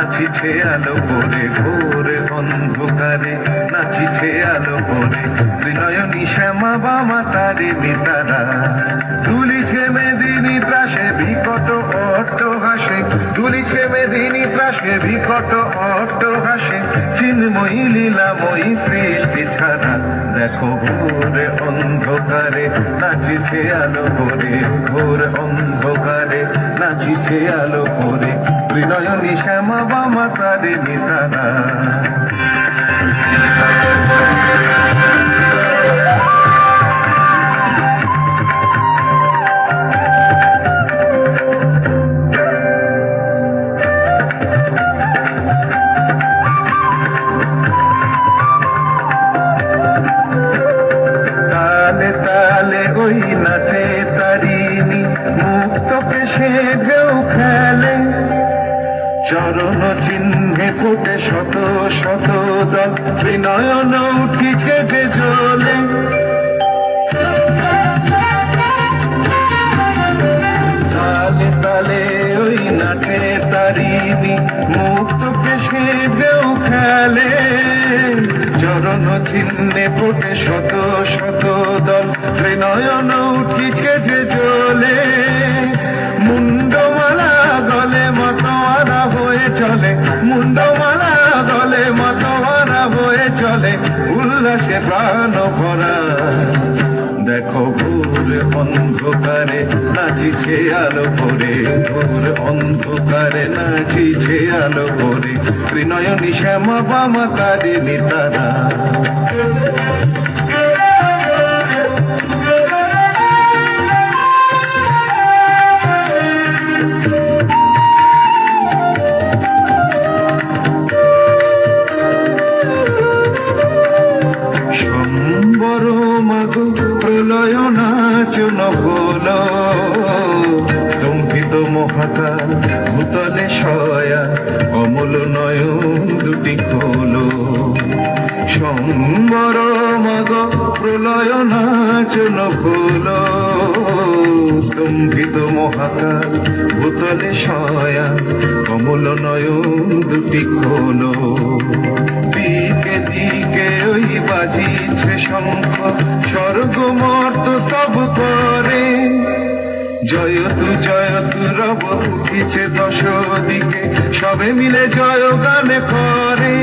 নাচিছে আলো করে ঘোর অন্ধকারে, নাচিছে আলো করে ত্রিনয়নী শ্যামা বামা তারে নিতারা। দুলিছে মেদিনী ত্রাসে বিকট অট্ট হাসে, দুলিছে মেদিনী ত্রাসে বিকট অট্ট হাসে, চিন্ময়ী লীলাময়ী সৃষ্টি ছাড়া। দেখো ঘোর অন্ধকারে নাচিছে আলো করে, ঘোর অন্ধকারে নাচিছে আলো করে ত্রিনয়নী শ্যামা বামা তারে নিতারা। তালে তালে ওই নাচে তারিণী, মুক্তকে সে ঢেউ খেলে, চরণ চিহ্নে ফোটে শত শত দল, ত্রিনয়ন উঠিছে যে জ্বলে। তালে তালে ওই নাচে তারিণী, মুক্তকে সে ঢেউ খেলে, চরণ চিহ্নে ফোটে শত শত দল, ত্রিনয়ন উঠিছে যে জ্বলে। মুন্ডমালা গলে মতোয়ারা হয়ে চলে, মুন্ডমালা গলে মতোয়ারা হয়ে চলে, উল্লাসে প্রাণ ভরা। দেখো ঘোর অন্ধকারে নাচিছে আলো করে, ঘোর অন্ধকারে নাচিছে আলো করে ত্রিনয়নী শ্যামা বামা তারে নিতারা। সম্বর মাগো প্রলয় নাচন হল, স্তম্ভিত মহাকাল ভূতলে শয়া, অমল নয়ন দুটি খোলো। সম্বর মাগো প্রলয় নাচন হল, স্তম্ভিত মহাকাল ভূতলে শয়া, অমল নয়ন দুটি খোলো। দিকে দিকে ওই বাজিছে শঙ্খ, স্বর্গ মর্ত স্তব করে, জয়তু জয়তু রব উঠিছে দশ দিকে, সবে মিলে জয় গান করে।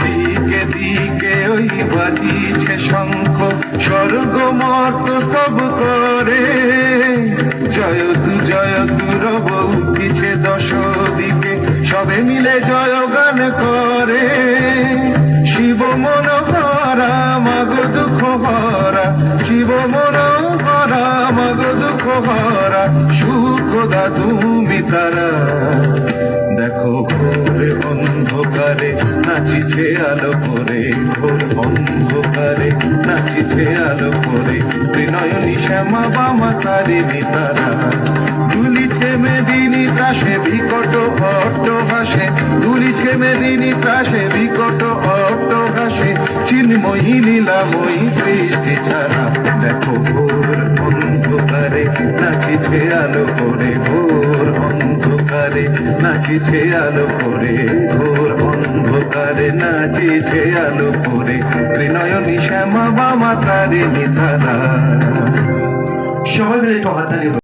দিকে দিকে ওই বাজিছে শঙ্খ, স্বর্গ মর্ত স্তব করে, জয়তু জয়তু রব উঠিছে দশ দিকে, সবে মিলে জয় গান করে। শিব মনোহরা মাগো দুঃখ হরা, শিব মনোহরা মাগো দুঃখ হরা, সুখদা তুমি তারা। দেখো ঘোর অন্ধকারে নাচিছে আলো করে, ঘোর অন্ধকারে নাচিছে আলো করে ত্রিনয়নী শ্যামা বামা তারে নিতারা। দুলিছে মেদিনী ত্রাসে বিকট অট্ট হাসে, দুলিছে মেদিনী ত্রাসে বিকট অট্ট হাসে, চিন্ময়ী লীলাময়ী সৃষ্টি ছাড়া। দেখো ঘোর অন্ধকারে নাচিছে আলো করে, ঘোর অন্ধকারে নাচিছে আলো করে, ঘোর অন্ধকারে নাচিছে আলো করে ত্রিনয়নী শ্যামা বামা তারে নিতারা। সবাই মিলে একটু হাততালি।